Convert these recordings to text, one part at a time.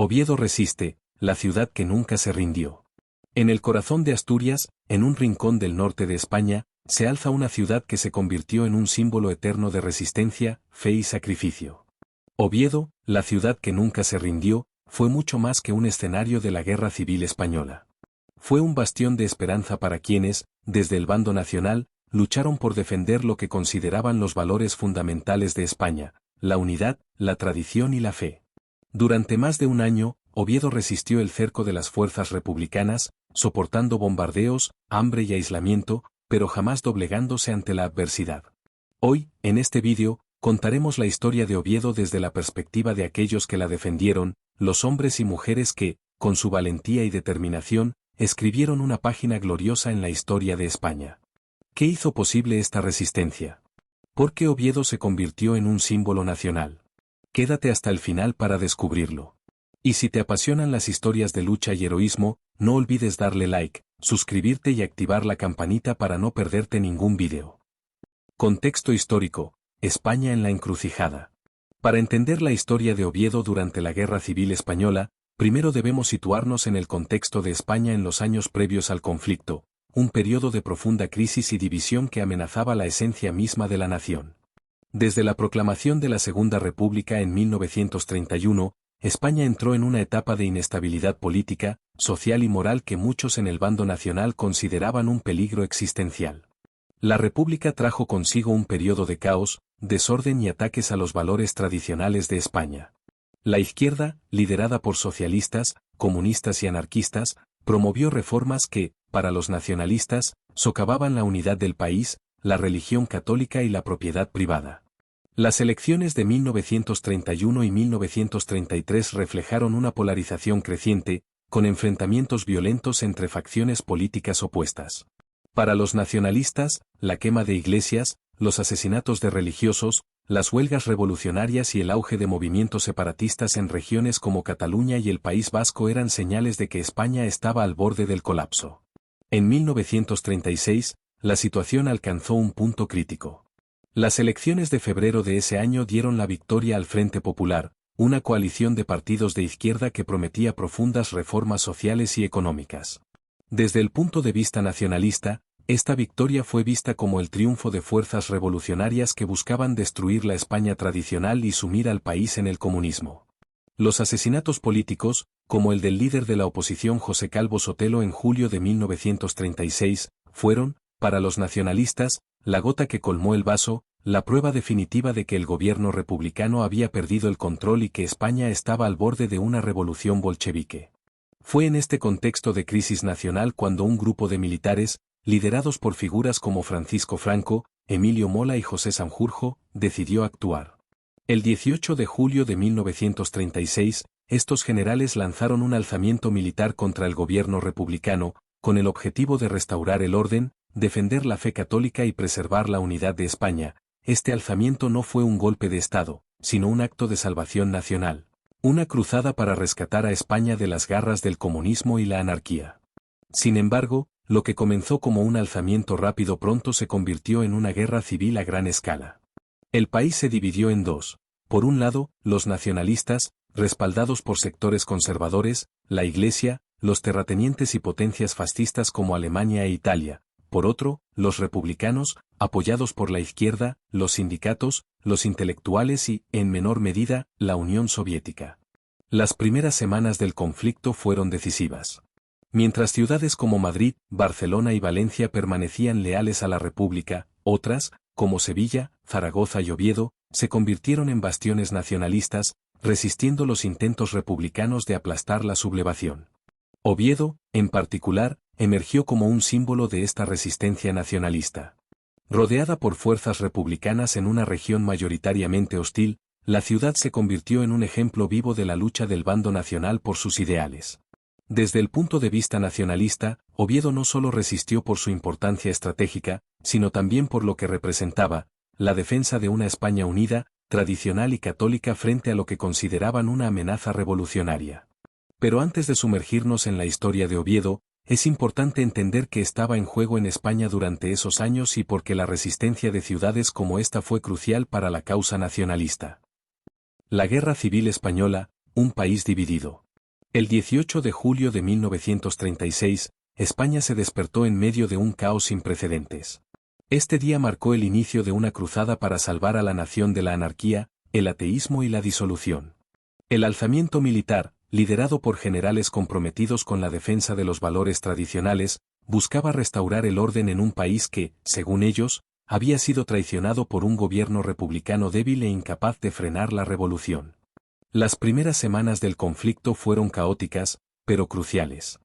Oviedo resiste, la ciudad que nunca se rindió. En el corazón de Asturias, en un rincón del norte de España, se alza una ciudad que se convirtió en un símbolo eterno de resistencia, fe y sacrificio. Oviedo, la ciudad que nunca se rindió, fue mucho más que un escenario de la Guerra Civil Española. Fue un bastión de esperanza para quienes, desde el bando nacional, lucharon por defender lo que consideraban los valores fundamentales de España, la unidad, la tradición y la fe. Durante más de un año, Oviedo resistió el cerco de las fuerzas republicanas, soportando bombardeos, hambre y aislamiento, pero jamás doblegándose ante la adversidad. Hoy, en este vídeo, contaremos la historia de Oviedo desde la perspectiva de aquellos que la defendieron, los hombres y mujeres que, con su valentía y determinación, escribieron una página gloriosa en la historia de España. ¿Qué hizo posible esta resistencia? ¿Por qué Oviedo se convirtió en un símbolo nacional? Quédate hasta el final para descubrirlo. Y si te apasionan las historias de lucha y heroísmo, no olvides darle like, suscribirte y activar la campanita para no perderte ningún vídeo. Contexto histórico: España en la encrucijada. Para entender la historia de Oviedo durante la Guerra Civil Española, primero debemos situarnos en el contexto de España en los años previos al conflicto, un periodo de profunda crisis y división que amenazaba la esencia misma de la nación. Desde la proclamación de la Segunda República en 1931, España entró en una etapa de inestabilidad política, social y moral que muchos en el bando nacional consideraban un peligro existencial. La República trajo consigo un periodo de caos, desorden y ataques a los valores tradicionales de España. La izquierda, liderada por socialistas, comunistas y anarquistas, promovió reformas que, para los nacionalistas, socavaban la unidad del país, la religión católica y la propiedad privada. Las elecciones de 1931 y 1933 reflejaron una polarización creciente, con enfrentamientos violentos entre facciones políticas opuestas. Para los nacionalistas, la quema de iglesias, los asesinatos de religiosos, las huelgas revolucionarias y el auge de movimientos separatistas en regiones como Cataluña y el País Vasco eran señales de que España estaba al borde del colapso. En 1936, la situación alcanzó un punto crítico. Las elecciones de febrero de ese año dieron la victoria al Frente Popular, una coalición de partidos de izquierda que prometía profundas reformas sociales y económicas. Desde el punto de vista nacionalista, esta victoria fue vista como el triunfo de fuerzas revolucionarias que buscaban destruir la España tradicional y sumir al país en el comunismo. Los asesinatos políticos, como el del líder de la oposición José Calvo Sotelo en julio de 1936, fueron, para los nacionalistas, la gota que colmó el vaso, la prueba definitiva de que el gobierno republicano había perdido el control y que España estaba al borde de una revolución bolchevique. Fue en este contexto de crisis nacional cuando un grupo de militares, liderados por figuras como Francisco Franco, Emilio Mola y José Sanjurjo, decidió actuar. El 18 de julio de 1936, estos generales lanzaron un alzamiento militar contra el gobierno republicano, con el objetivo de restaurar el orden, defender la fe católica y preservar la unidad de España. Este alzamiento no fue un golpe de Estado, sino un acto de salvación nacional, una cruzada para rescatar a España de las garras del comunismo y la anarquía. Sin embargo, lo que comenzó como un alzamiento rápido pronto se convirtió en una guerra civil a gran escala. El país se dividió en dos: por un lado, los nacionalistas, respaldados por sectores conservadores, la Iglesia, los terratenientes y potencias fascistas como Alemania e Italia; por otro, los republicanos, apoyados por la izquierda, los sindicatos, los intelectuales y, en menor medida, la Unión Soviética. Las primeras semanas del conflicto fueron decisivas. Mientras ciudades como Madrid, Barcelona y Valencia permanecían leales a la República, otras, como Sevilla, Zaragoza y Oviedo, se convirtieron en bastiones nacionalistas, resistiendo los intentos republicanos de aplastar la sublevación. Oviedo, en particular, emergió como un símbolo de esta resistencia nacionalista. Rodeada por fuerzas republicanas en una región mayoritariamente hostil, la ciudad se convirtió en un ejemplo vivo de la lucha del bando nacional por sus ideales. Desde el punto de vista nacionalista, Oviedo no solo resistió por su importancia estratégica, sino también por lo que representaba: la defensa de una España unida, tradicional y católica frente a lo que consideraban una amenaza revolucionaria. Pero antes de sumergirnos en la historia de Oviedo, es importante entender qué estaba en juego en España durante esos años y por qué la resistencia de ciudades como esta fue crucial para la causa nacionalista. La Guerra Civil Española, un país dividido. El 18 de julio de 1936, España se despertó en medio de un caos sin precedentes. Este día marcó el inicio de una cruzada para salvar a la nación de la anarquía, el ateísmo y la disolución. El alzamiento militar, liderado por generales comprometidos con la defensa de los valores tradicionales, buscaba restaurar el orden en un país que, según ellos, había sido traicionado por un gobierno republicano débil e incapaz de frenar la revolución. Las primeras semanas del conflicto fueron caóticas, pero cruciales.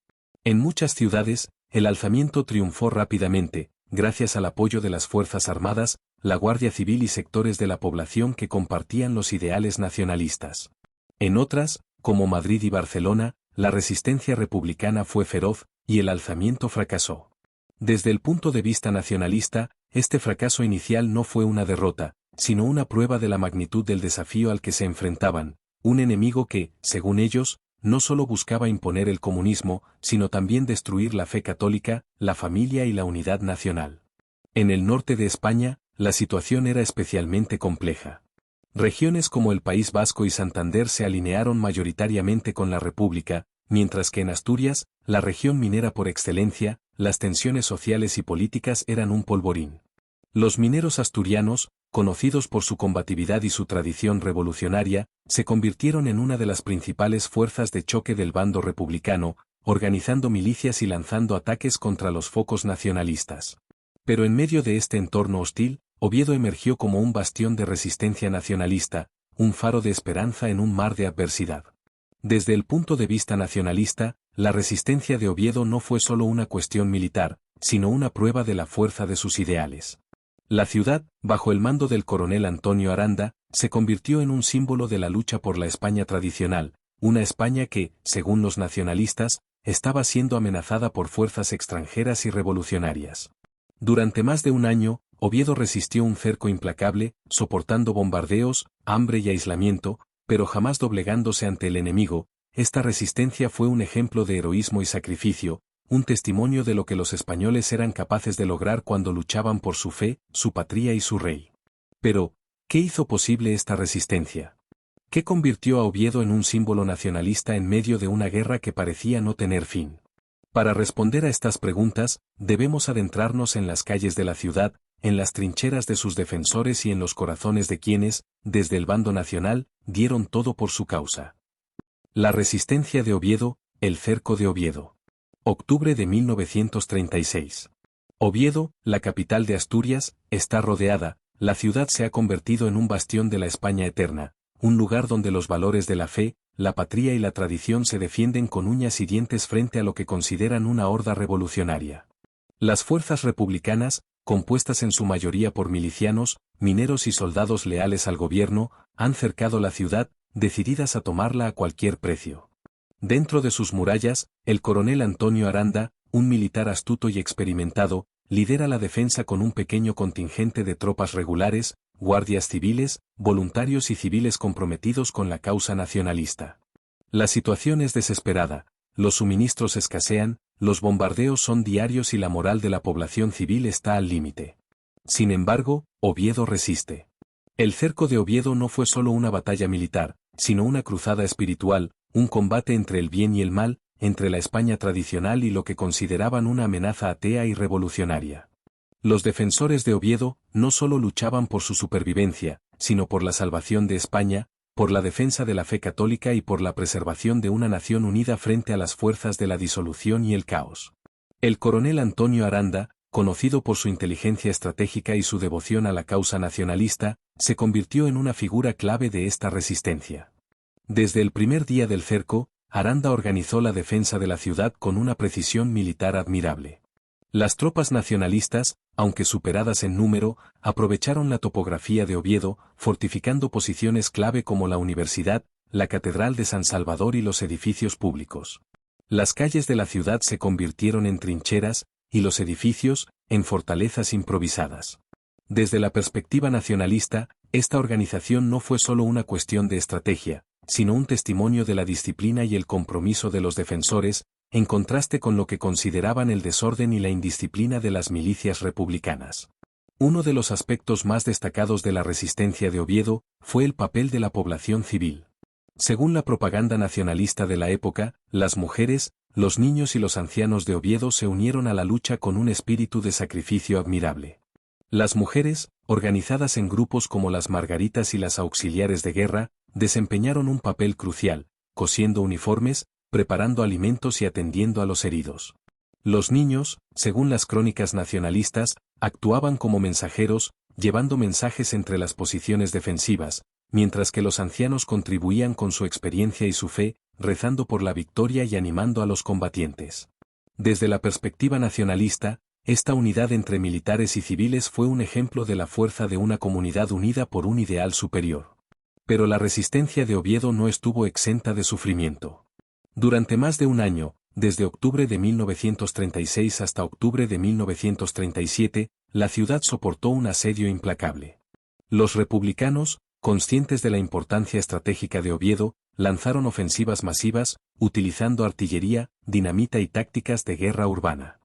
En muchas ciudades, el alzamiento triunfó rápidamente, gracias al apoyo de las Fuerzas Armadas, la Guardia Civil y sectores de la población que compartían los ideales nacionalistas. En otras, como Madrid y Barcelona, la resistencia republicana fue feroz, y el alzamiento fracasó. Desde el punto de vista nacionalista, este fracaso inicial no fue una derrota, sino una prueba de la magnitud del desafío al que se enfrentaban, un enemigo que, según ellos, no solo buscaba imponer el comunismo, sino también destruir la fe católica, la familia y la unidad nacional. En el norte de España, la situación era especialmente compleja. Regiones como el País Vasco y Santander se alinearon mayoritariamente con la República, mientras que en Asturias, la región minera por excelencia, las tensiones sociales y políticas eran un polvorín. Los mineros asturianos, conocidos por su combatividad y su tradición revolucionaria, se convirtieron en una de las principales fuerzas de choque del bando republicano, organizando milicias y lanzando ataques contra los focos nacionalistas. Pero en medio de este entorno hostil, Oviedo emergió como un bastión de resistencia nacionalista, un faro de esperanza en un mar de adversidad. Desde el punto de vista nacionalista, la resistencia de Oviedo no fue solo una cuestión militar, sino una prueba de la fuerza de sus ideales. La ciudad, bajo el mando del coronel Antonio Aranda, se convirtió en un símbolo de la lucha por la España tradicional, una España que, según los nacionalistas, estaba siendo amenazada por fuerzas extranjeras y revolucionarias. Durante más de un año, Oviedo resistió un cerco implacable, soportando bombardeos, hambre y aislamiento, pero jamás doblegándose ante el enemigo. Esta resistencia fue un ejemplo de heroísmo y sacrificio, un testimonio de lo que los españoles eran capaces de lograr cuando luchaban por su fe, su patria y su rey. Pero, ¿qué hizo posible esta resistencia? ¿Qué convirtió a Oviedo en un símbolo nacionalista en medio de una guerra que parecía no tener fin? Para responder a estas preguntas, debemos adentrarnos en las calles de la ciudad, en las trincheras de sus defensores y en los corazones de quienes, desde el bando nacional, dieron todo por su causa. La resistencia de Oviedo, el cerco de Oviedo. Octubre de 1936. Oviedo, la capital de Asturias, está rodeada, la ciudad se ha convertido en un bastión de la España eterna, un lugar donde los valores de la fe, la patria y la tradición se defienden con uñas y dientes frente a lo que consideran una horda revolucionaria. Las fuerzas republicanas, compuestas en su mayoría por milicianos, mineros y soldados leales al gobierno, han cercado la ciudad, decididas a tomarla a cualquier precio. Dentro de sus murallas, el coronel Antonio Aranda, un militar astuto y experimentado, lidera la defensa con un pequeño contingente de tropas regulares, guardias civiles, voluntarios y civiles comprometidos con la causa nacionalista. La situación es desesperada, los suministros escasean, los bombardeos son diarios y la moral de la población civil está al límite. Sin embargo, Oviedo resiste. El cerco de Oviedo no fue solo una batalla militar, sino una cruzada espiritual, un combate entre el bien y el mal, entre la España tradicional y lo que consideraban una amenaza atea y revolucionaria. Los defensores de Oviedo no solo luchaban por su supervivencia, sino por la salvación de España, por la defensa de la fe católica y por la preservación de una nación unida frente a las fuerzas de la disolución y el caos. El coronel Antonio Aranda, conocido por su inteligencia estratégica y su devoción a la causa nacionalista, se convirtió en una figura clave de esta resistencia. Desde el primer día del cerco, Aranda organizó la defensa de la ciudad con una precisión militar admirable. Las tropas nacionalistas, aunque superadas en número, aprovecharon la topografía de Oviedo, fortificando posiciones clave como la universidad, la Catedral de San Salvador y los edificios públicos. Las calles de la ciudad se convirtieron en trincheras, y los edificios, en fortalezas improvisadas. Desde la perspectiva nacionalista, esta organización no fue solo una cuestión de estrategia, sino un testimonio de la disciplina y el compromiso de los defensores, en contraste con lo que consideraban el desorden y la indisciplina de las milicias republicanas. Uno de los aspectos más destacados de la resistencia de Oviedo fue el papel de la población civil. Según la propaganda nacionalista de la época, las mujeres, los niños y los ancianos de Oviedo se unieron a la lucha con un espíritu de sacrificio admirable. Las mujeres, organizadas en grupos como las Margaritas y las Auxiliares de Guerra, desempeñaron un papel crucial, cosiendo uniformes, preparando alimentos y atendiendo a los heridos. Los niños, según las crónicas nacionalistas, actuaban como mensajeros, llevando mensajes entre las posiciones defensivas, mientras que los ancianos contribuían con su experiencia y su fe, rezando por la victoria y animando a los combatientes. Desde la perspectiva nacionalista, esta unidad entre militares y civiles fue un ejemplo de la fuerza de una comunidad unida por un ideal superior. Pero la resistencia de Oviedo no estuvo exenta de sufrimiento. Durante más de un año, desde octubre de 1936 hasta octubre de 1937, la ciudad soportó un asedio implacable. Los republicanos, conscientes de la importancia estratégica de Oviedo, lanzaron ofensivas masivas, utilizando artillería, dinamita y tácticas de guerra urbana.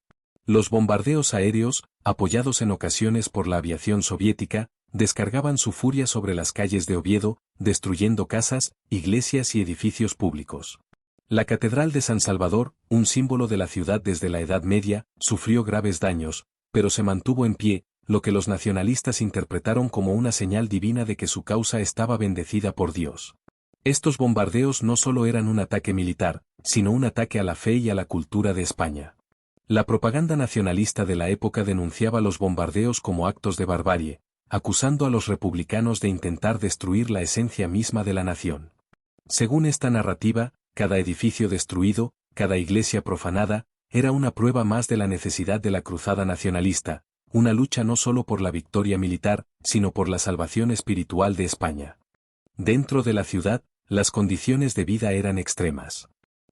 Los bombardeos aéreos, apoyados en ocasiones por la aviación soviética, descargaban su furia sobre las calles de Oviedo, destruyendo casas, iglesias y edificios públicos. La Catedral de San Salvador, un símbolo de la ciudad desde la Edad Media, sufrió graves daños, pero se mantuvo en pie, lo que los nacionalistas interpretaron como una señal divina de que su causa estaba bendecida por Dios. Estos bombardeos no solo eran un ataque militar, sino un ataque a la fe y a la cultura de España. La propaganda nacionalista de la época denunciaba los bombardeos como actos de barbarie, acusando a los republicanos de intentar destruir la esencia misma de la nación. Según esta narrativa, cada edificio destruido, cada iglesia profanada, era una prueba más de la necesidad de la cruzada nacionalista, una lucha no solo por la victoria militar, sino por la salvación espiritual de España. Dentro de la ciudad, las condiciones de vida eran extremas.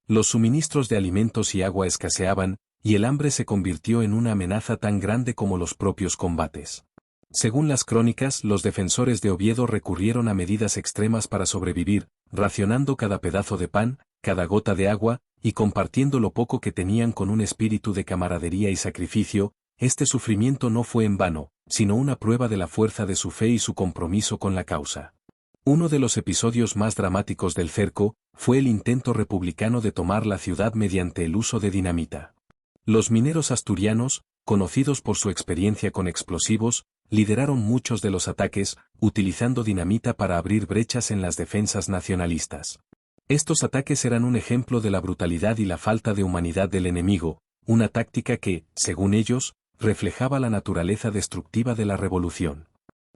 Los suministros de alimentos y agua escaseaban, y el hambre se convirtió en una amenaza tan grande como los propios combates. Según las crónicas, los defensores de Oviedo recurrieron a medidas extremas para sobrevivir, racionando cada pedazo de pan, cada gota de agua, y compartiendo lo poco que tenían con un espíritu de camaradería y sacrificio. Este sufrimiento no fue en vano, sino una prueba de la fuerza de su fe y su compromiso con la causa. Uno de los episodios más dramáticos del cerco fue el intento republicano de tomar la ciudad mediante el uso de dinamita. Los mineros asturianos, conocidos por su experiencia con explosivos, lideraron muchos de los ataques, utilizando dinamita para abrir brechas en las defensas nacionalistas. Estos ataques eran un ejemplo de la brutalidad y la falta de humanidad del enemigo, una táctica que, según ellos, reflejaba la naturaleza destructiva de la revolución.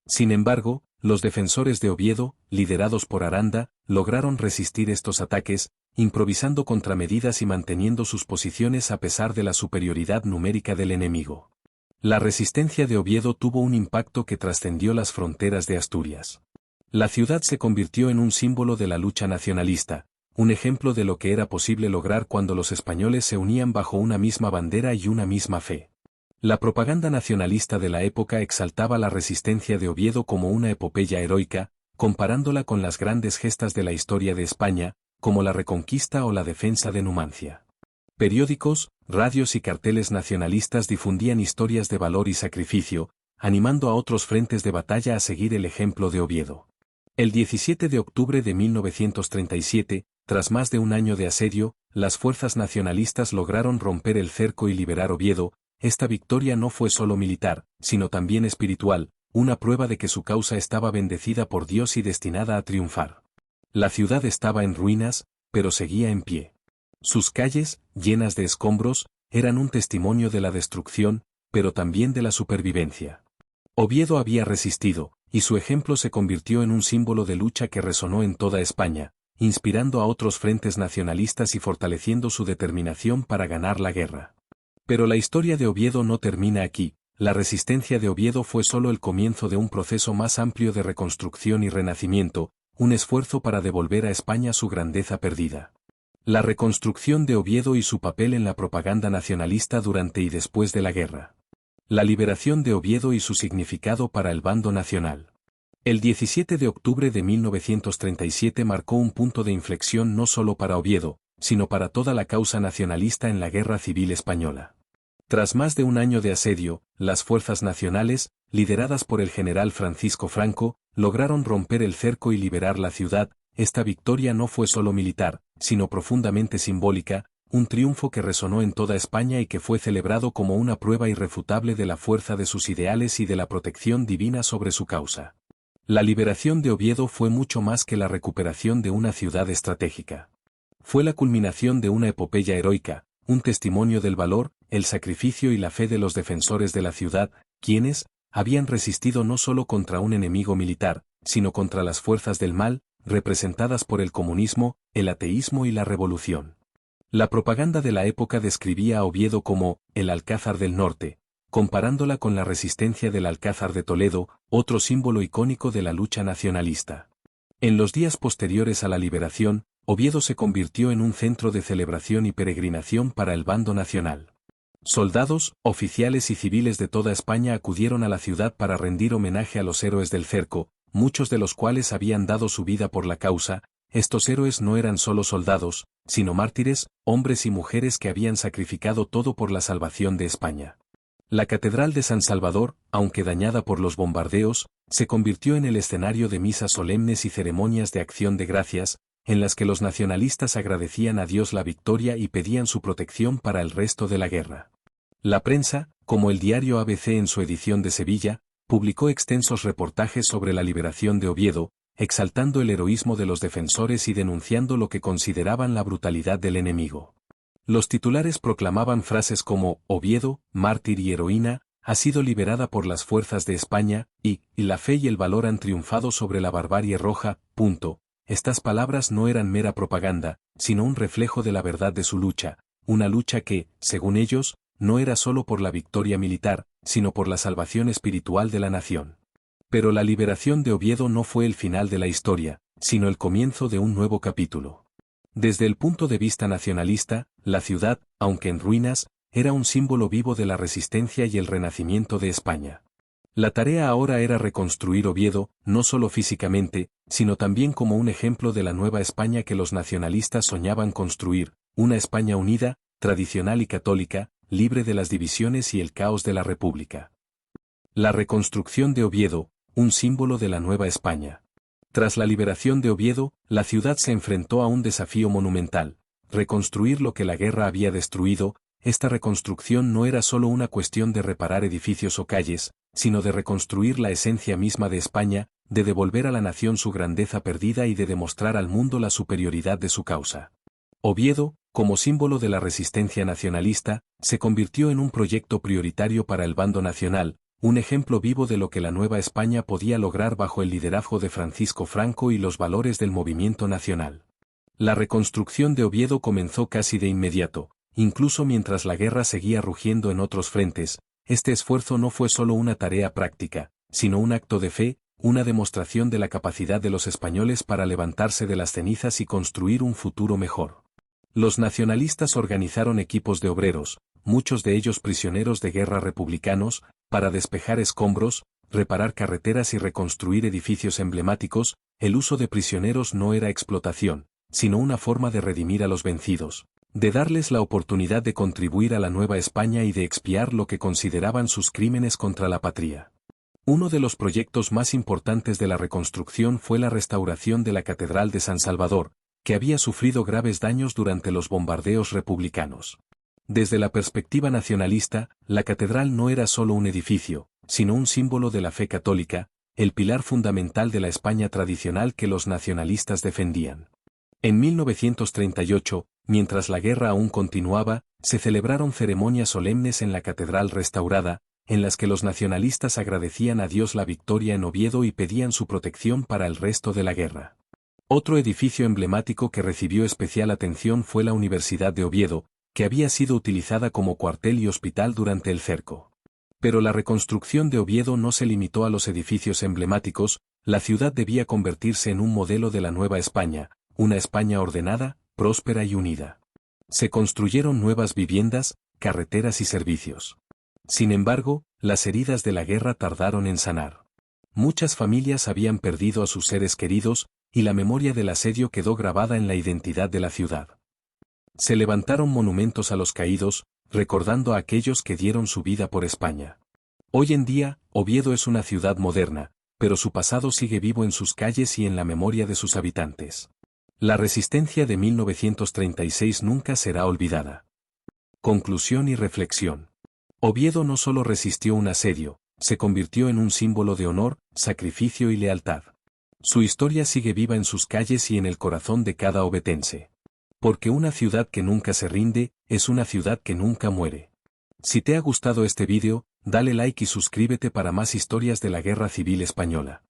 Sin embargo, los defensores de Oviedo, liderados por Aranda, lograron resistir estos ataques, improvisando contramedidas y manteniendo sus posiciones a pesar de la superioridad numérica del enemigo. La resistencia de Oviedo tuvo un impacto que trascendió las fronteras de Asturias. La ciudad se convirtió en un símbolo de la lucha nacionalista, un ejemplo de lo que era posible lograr cuando los españoles se unían bajo una misma bandera y una misma fe. La propaganda nacionalista de la época exaltaba la resistencia de Oviedo como una epopeya heroica, comparándola con las grandes gestas de la historia de España, como la Reconquista o la defensa de Numancia. Periódicos, radios y carteles nacionalistas difundían historias de valor y sacrificio, animando a otros frentes de batalla a seguir el ejemplo de Oviedo. El 17 de octubre de 1937, tras más de un año de asedio, las fuerzas nacionalistas lograron romper el cerco y liberar Oviedo. Esta victoria no fue solo militar, sino también espiritual, una prueba de que su causa estaba bendecida por Dios y destinada a triunfar. La ciudad estaba en ruinas, pero seguía en pie. Sus calles, llenas de escombros, eran un testimonio de la destrucción, pero también de la supervivencia. Oviedo había resistido, y su ejemplo se convirtió en un símbolo de lucha que resonó en toda España, inspirando a otros frentes nacionalistas y fortaleciendo su determinación para ganar la guerra. Pero la historia de Oviedo no termina aquí. La resistencia de Oviedo fue solo el comienzo de un proceso más amplio de reconstrucción y renacimiento, un esfuerzo para devolver a España su grandeza perdida. La reconstrucción de Oviedo y su papel en la propaganda nacionalista durante y después de la guerra. La liberación de Oviedo y su significado para el bando nacional. El 17 de octubre de 1937 marcó un punto de inflexión no solo para Oviedo, sino para toda la causa nacionalista en la Guerra Civil Española. Tras más de un año de asedio, las fuerzas nacionales, lideradas por el general Francisco Franco, lograron romper el cerco y liberar la ciudad, esta victoria no fue solo militar, sino profundamente simbólica, un triunfo que resonó en toda España y que fue celebrado como una prueba irrefutable de la fuerza de sus ideales y de la protección divina sobre su causa. La liberación de Oviedo fue mucho más que la recuperación de una ciudad estratégica. Fue la culminación de una epopeya heroica, un testimonio del valor, el sacrificio y la fe de los defensores de la ciudad, quienes habían resistido no solo contra un enemigo militar, sino contra las fuerzas del mal, representadas por el comunismo, el ateísmo y la revolución. La propaganda de la época describía a Oviedo como el Alcázar del Norte, comparándola con la resistencia del Alcázar de Toledo, otro símbolo icónico de la lucha nacionalista. En los días posteriores a la liberación, Oviedo se convirtió en un centro de celebración y peregrinación para el bando nacional. Soldados, oficiales y civiles de toda España acudieron a la ciudad para rendir homenaje a los héroes del cerco, muchos de los cuales habían dado su vida por la causa. Estos héroes no eran solo soldados, sino mártires, hombres y mujeres que habían sacrificado todo por la salvación de España. La Catedral de San Salvador, aunque dañada por los bombardeos, se convirtió en el escenario de misas solemnes y ceremonias de acción de gracias, en las que los nacionalistas agradecían a Dios la victoria y pedían su protección para el resto de la guerra. La prensa, como el diario ABC en su edición de Sevilla, publicó extensos reportajes sobre la liberación de Oviedo, exaltando el heroísmo de los defensores y denunciando lo que consideraban la brutalidad del enemigo. Los titulares proclamaban frases como «Oviedo, mártir y heroína, ha sido liberada por las fuerzas de España», y «La fe y el valor han triunfado sobre la barbarie roja». Estas palabras no eran mera propaganda, sino un reflejo de la verdad de su lucha, una lucha que, según ellos, no era solo por la victoria militar, sino por la salvación espiritual de la nación. Pero la liberación de Oviedo no fue el final de la historia, sino el comienzo de un nuevo capítulo. Desde el punto de vista nacionalista, la ciudad, aunque en ruinas, era un símbolo vivo de la resistencia y el renacimiento de España. La tarea ahora era reconstruir Oviedo, no solo físicamente, sino también como un ejemplo de la nueva España que los nacionalistas soñaban construir, una España unida, tradicional y católica, libre de las divisiones y el caos de la República. La reconstrucción de Oviedo, un símbolo de la nueva España. Tras la liberación de Oviedo, la ciudad se enfrentó a un desafío monumental: reconstruir lo que la guerra había destruido. Esta reconstrucción no era solo una cuestión de reparar edificios o calles, sino de reconstruir la esencia misma de España, de devolver a la nación su grandeza perdida y de demostrar al mundo la superioridad de su causa. Oviedo, como símbolo de la resistencia nacionalista, se convirtió en un proyecto prioritario para el bando nacional, un ejemplo vivo de lo que la nueva España podía lograr bajo el liderazgo de Francisco Franco y los valores del movimiento nacional. La reconstrucción de Oviedo comenzó casi de inmediato, incluso mientras la guerra seguía rugiendo en otros frentes. Este esfuerzo no fue solo una tarea práctica, sino un acto de fe, una demostración de la capacidad de los españoles para levantarse de las cenizas y construir un futuro mejor. Los nacionalistas organizaron equipos de obreros, muchos de ellos prisioneros de guerra republicanos, para despejar escombros, reparar carreteras y reconstruir edificios emblemáticos. El uso de prisioneros no era explotación, sino una forma de redimir a los vencidos, de darles la oportunidad de contribuir a la nueva España y de expiar lo que consideraban sus crímenes contra la patria. Uno de los proyectos más importantes de la reconstrucción fue la restauración de la Catedral de San Salvador, que había sufrido graves daños durante los bombardeos republicanos. Desde la perspectiva nacionalista, la catedral no era solo un edificio, sino un símbolo de la fe católica, el pilar fundamental de la España tradicional que los nacionalistas defendían. En 1938, mientras la guerra aún continuaba, se celebraron ceremonias solemnes en la catedral restaurada, en las que los nacionalistas agradecían a Dios la victoria en Oviedo y pedían su protección para el resto de la guerra. Otro edificio emblemático que recibió especial atención fue la Universidad de Oviedo, que había sido utilizada como cuartel y hospital durante el cerco. Pero la reconstrucción de Oviedo no se limitó a los edificios emblemáticos. La ciudad debía convertirse en un modelo de la nueva España, una España ordenada, próspera y unida. Se construyeron nuevas viviendas, carreteras y servicios. Sin embargo, las heridas de la guerra tardaron en sanar. Muchas familias habían perdido a sus seres queridos, y la memoria del asedio quedó grabada en la identidad de la ciudad. Se levantaron monumentos a los caídos, recordando a aquellos que dieron su vida por España. Hoy en día, Oviedo es una ciudad moderna, pero su pasado sigue vivo en sus calles y en la memoria de sus habitantes. La resistencia de 1936 nunca será olvidada. Conclusión y reflexión. Oviedo no solo resistió un asedio, se convirtió en un símbolo de honor, sacrificio y lealtad. Su historia sigue viva en sus calles y en el corazón de cada ovetense. Porque una ciudad que nunca se rinde, es una ciudad que nunca muere. Si te ha gustado este vídeo, dale like y suscríbete para más historias de la Guerra Civil Española.